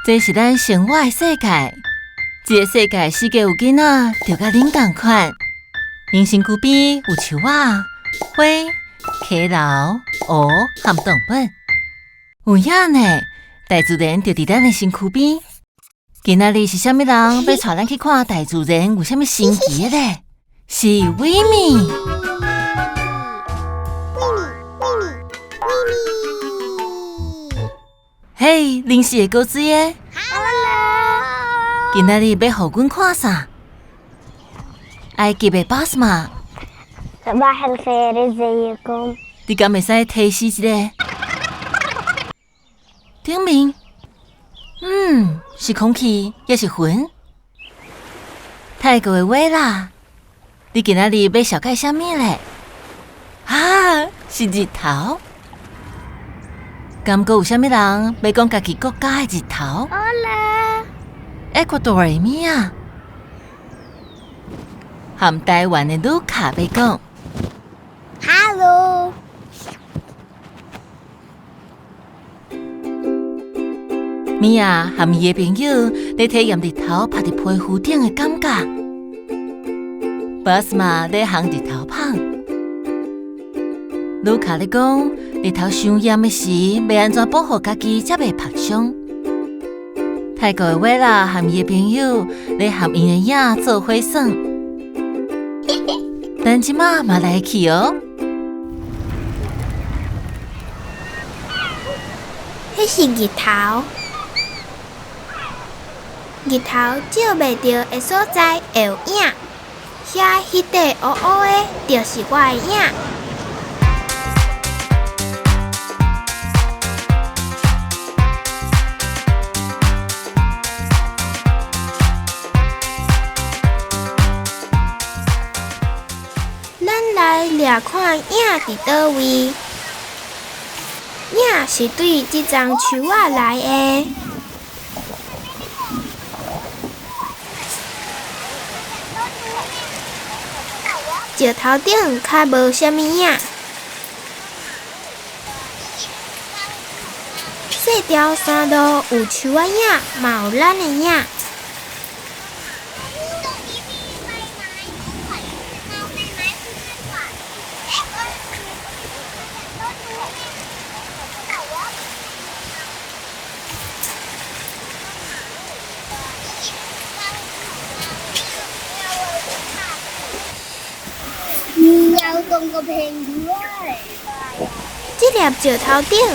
这是咱生活的世界，这个世界四界有囡仔，就甲恁同款。因身躯边有树仔、花、溪流、湖和动物。有影呢，大自然就伫咱的身躯边。今仔日是啥物人要带咱去看大自然有啥物神奇的咧？是维米。嘿，恁是会高水的。今仔日要互阮看啥？埃及的巴斯玛。صباح الخير ازيكم 你敢袂使提示一下？顶面，是空气也是云？泰国的话啦，你今仔日要小解啥物咧？啊，是日头。敢阁有啥物人要讲家己国家的日头？ Hola 埃瓜多尔的物啊，和台湾的卢卡要讲。Hello 米娅和伊的朋友在体验日头拍伫皮肤顶的感觉。巴斯玛在烘日头棒。卢卡咧讲，日头伤炎的时，要安怎保护家己才袂晒伤？泰国的维拉和伊的朋友咧和因的影做伙耍。咱即马嘛来去哦。迄是日头。日头照袂着的所在会有影，遐迄块乌乌的，就是我的影。咱来掠看影伫倒位。影是对即丛树仔来的。石头顶较无啥物影，细条山路有树仔影，嘛有咱的影。这粒石头顶有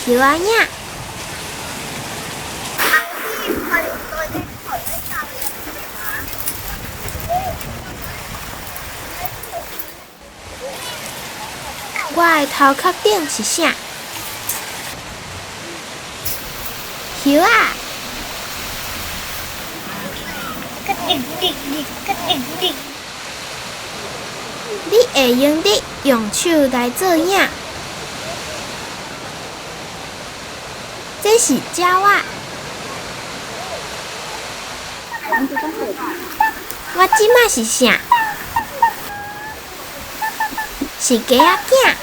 叶仔影。我的头壳顶是啥？叶仔。你会用得用手来做影，这是鸟仔。我即马是啥？是鸡仔囝。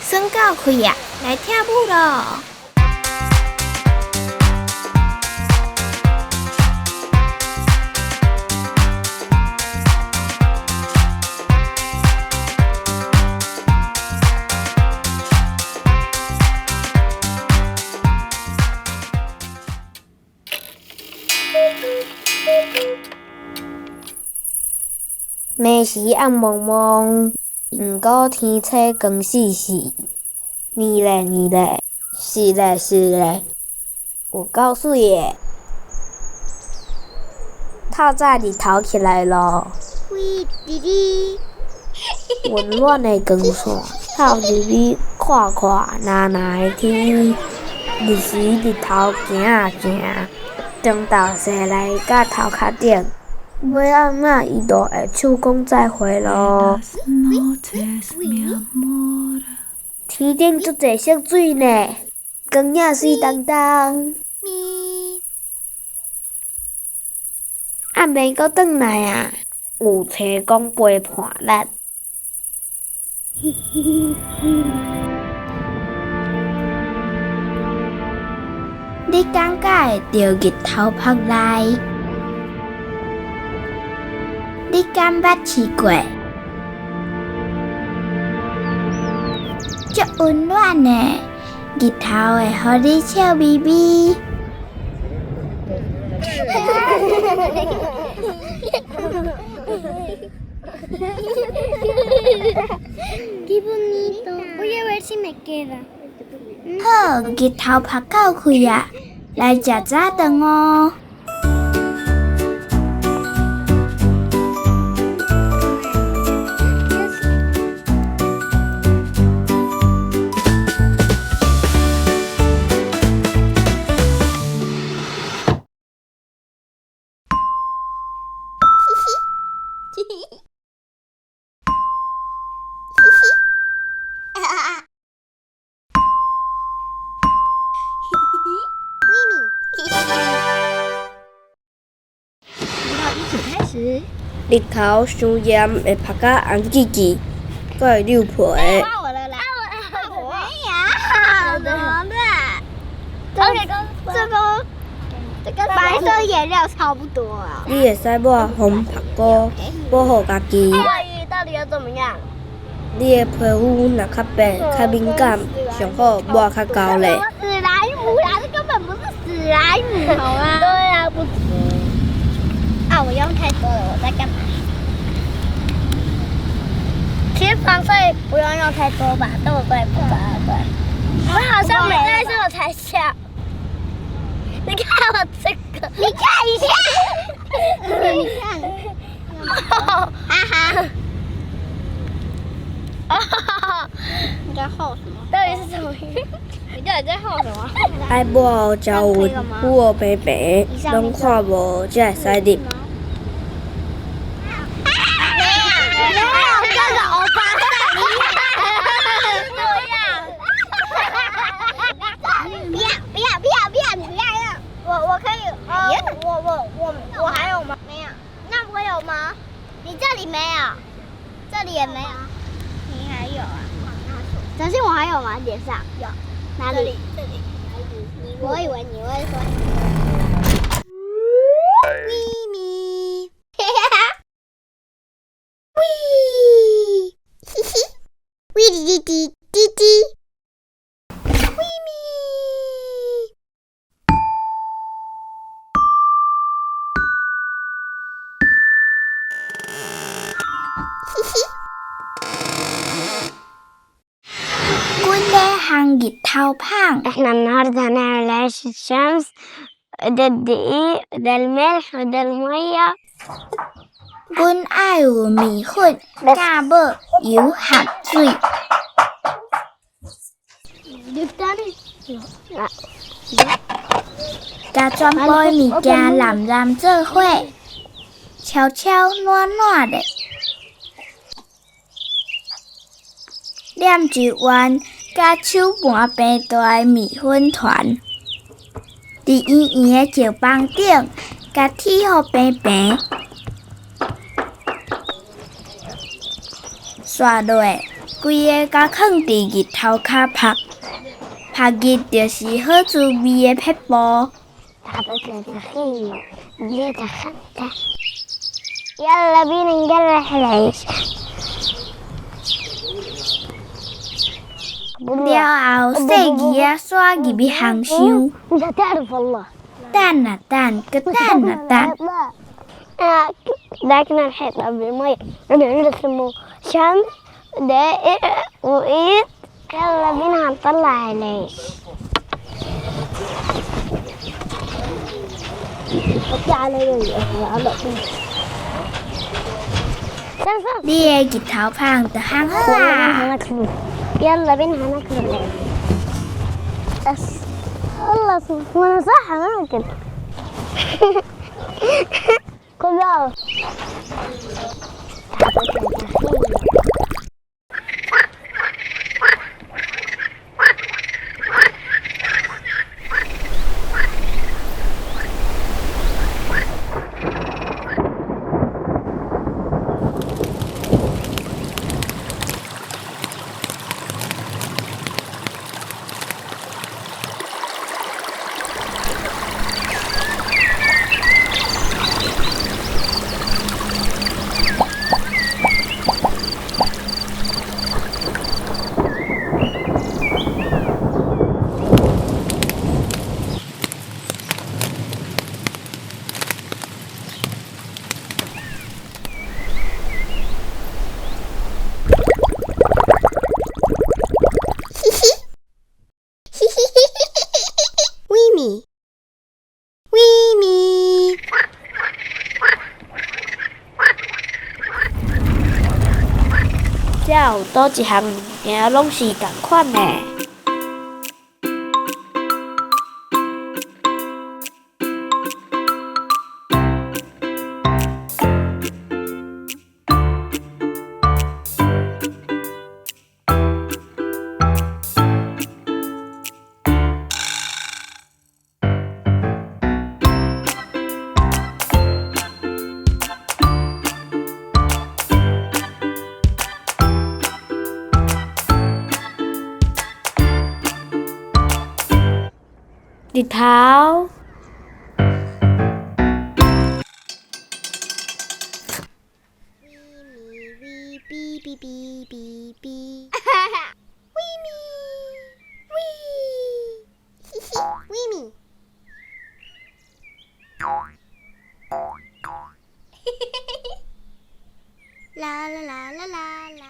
算到开啊，来跳舞咯！暝时暗蒙蒙，毋过天色光死死。年嘞，是嘞，有够水的。透早日头起来咯，喂弟弟，温暖的光线透入去看看蓝蓝的天。日时日头行啊行，中昼西来到头壳顶。尾暗仔伊就会手讲再会咯。天顶足侪色水呢，光影水当当。暗暝搁转来啊，有车讲陪伴咱。你感觉会到日头晒来？你敢捌试过？足温暖的，日头会互你笑眯眯。Qué bonito. Voy a ver si me queda. 好，日头晒到开啊，来食早顿哦。日头伤炎会晒到红记记，阁会溜皮。换我了啦！我没有，怎么办？这跟白色颜料差不多啊。你会使抹红晒膏保护家己。到底要怎么样？你的皮肤若较白、较敏感，上好抹较高嘞。史莱姆啦，这根本不是史莱姆，好吗？对啊，不止。啊，我用太多了，我在干嘛？其实防晒不用用太多吧，对不对？不对。我好像没在这我才笑。你看我这个，你看一下，你看，哈哈。你在吼什么？到底是什么？你到底在吼什么？爱抹胶纹，肤黑白白，拢看无才会使入。没有，跟个欧巴桑一样。不要！我可以，我还有吗？没有。那我有吗？你这里没有，这里也没有。你还有啊？相信我还有吗？脸上有。哪里？这里。我以为你会说。咪咪。喂，嘿嘿，喂滴滴滴滴滴，喂咪，嘿嘿。阮咧烘日头棒。احنا النهارده هنعمل عيش الشمس ده الدقيق ده الملح وده الميه 阮爱有面粉、芥末、油和水。甲全部的物件揽做伙，悄悄暖暖的。念一碗甲手盘平大的面粉团，伫圆圆的石棒顶，甲铁互平平。刷落，规个甲放伫日头骹晒，晒日就是好滋味的撇步。يلا بينا نجرح العيش 了后，细鱼仔刷入去烘箱。 مش هتعرف والله 等啊等，搁等啊等。 دعكنا الحيطة بالمية نرسمه شمس دائرة وإيد يلا بينا هنطلع العيش حطي على على طول 你的日头棒就烘好啊！ يلا بينا هناكل العيش بس خلص ما انا صح ممكن كلها 遮有倒一项物件拢是共款的。日头，啦啦啦啦啦啦。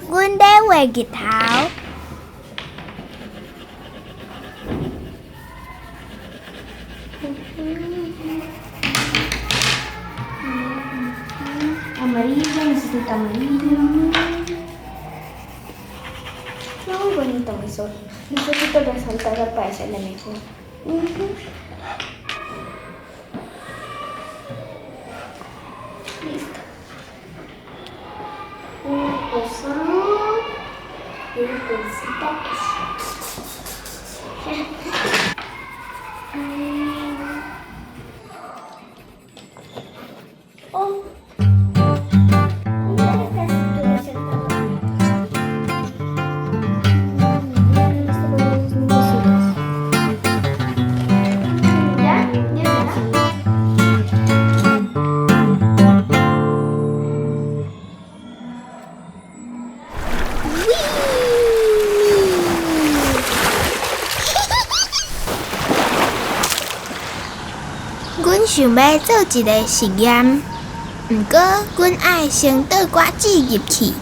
阮在画日头。Amarillo, necesito amarillo. No, muy bonito mi sol. Necesito resaltar para hacerle mejor. Listo. Un pozón y una bolsita. Oh.阮想要做一个实验，毋过阮爱先倒寡子入去。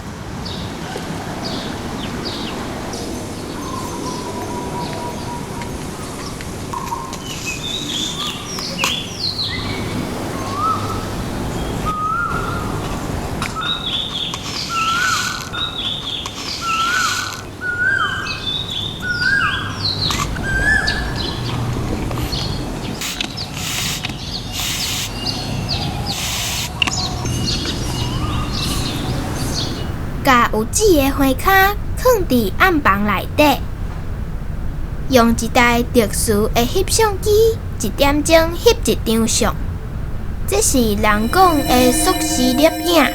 甲有籽的花卡放伫暗房内底，用一台特殊的翕相机，1点钟翕一张相。这是人讲的缩时摄影，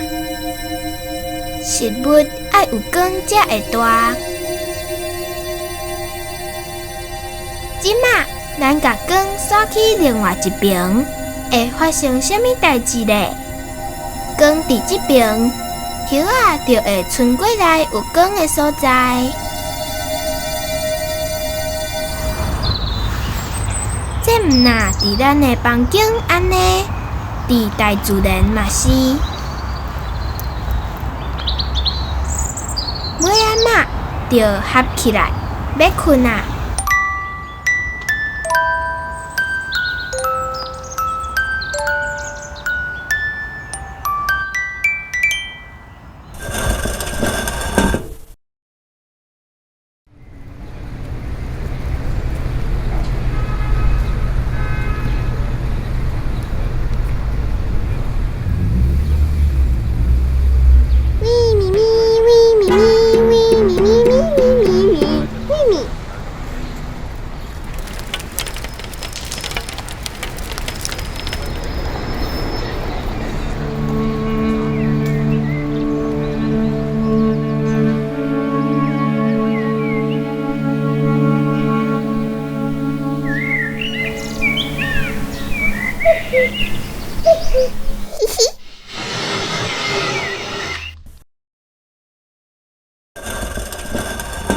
实物爱有光才会大。即马咱甲光刷去另外一边，会发生啥物代志呢？光伫即边。叶仔就会伸过来有光的所在。这毋若伫咱的房间安尼，伫大自然嘛是。尾仔仔就合起来，要困啊！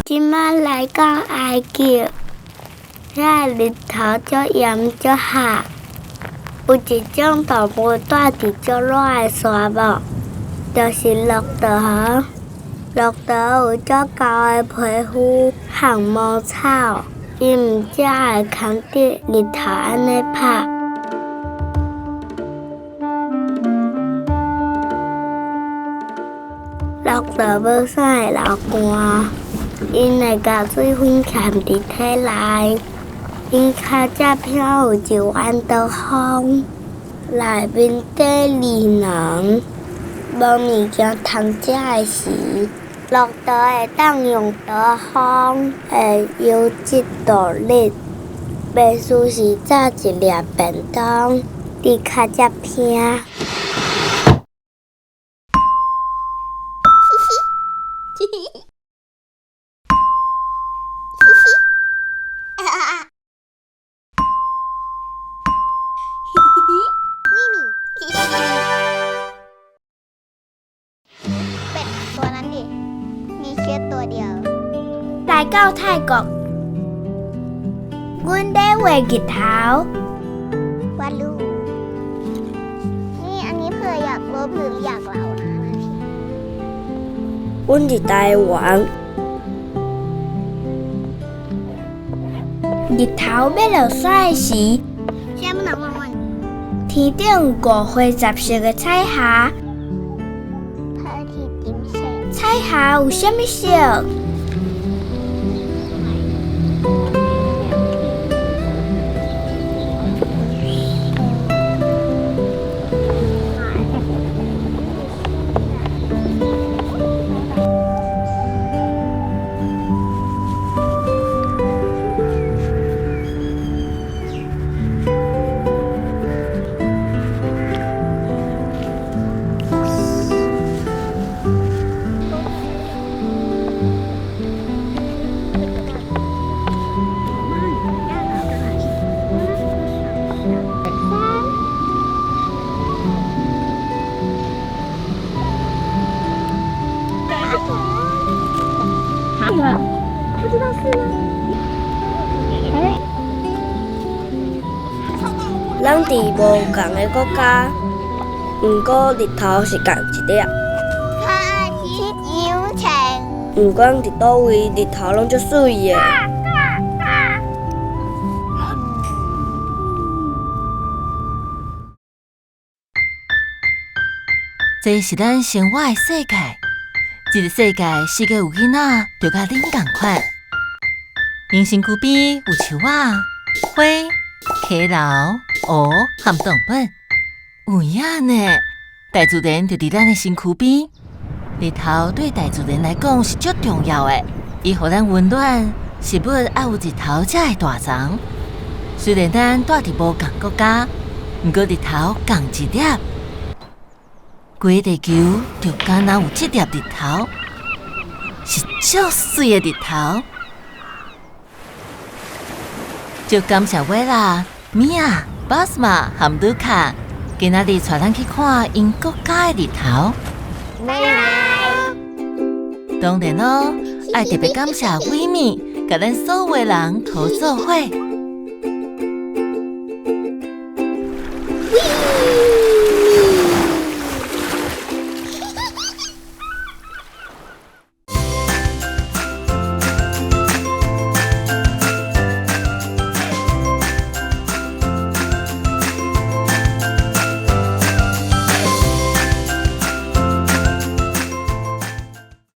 即摆来到埃及，遐日头足炎足热，有一种动物住伫足热的沙漠，就是骆驼。骆驼有足厚的皮肤和毛草，伊毋只会扛着日头安尼拍。骆驼要啥会流汗？因会甲水分含伫体内。因脚只漂有一弯刀风，内面底利囊。无物件通食的时，骆驼会当用刀锋的优质动力，袂输是炸一粒便当，伫脚只偏。来到泰国，阮在画日头。วาดรูปนี่อันนี้เผื่ออยากลบหรืออยากเล่านะพี่阮伫台湾，日頭要落山時，现在不能问问天頂有5花10色的彩霞。พระอาทิตย์ยิ้มแฉ่ง彩霞有啥物色？不知道是吗？咱伫无共的国家，毋过日头是共一粒。พระอาทิตย์ยิ้มแฉ่ง毋管伫倒位，日头拢足水的。这是咱生活的世界，这个世界四界有囡仔，就甲恁同款。人身躯边有树仔、花、溪流、湖和动物。有影呢，大自然就伫咱的身躯边。日头对大自然来讲是足重要的，伊予咱温暖。食物爱有日头才会大长。虽然咱住伫无共国家，毋过日头共一粒。规地球就敢若有这粒日头，是足水的日头。就感谢我啦，米娅、巴斯玛和卢卡，今仔日带咱去看因国家的日头。拜拜。当然咯，爱特别感谢伟米，甲咱所有的人合作伙。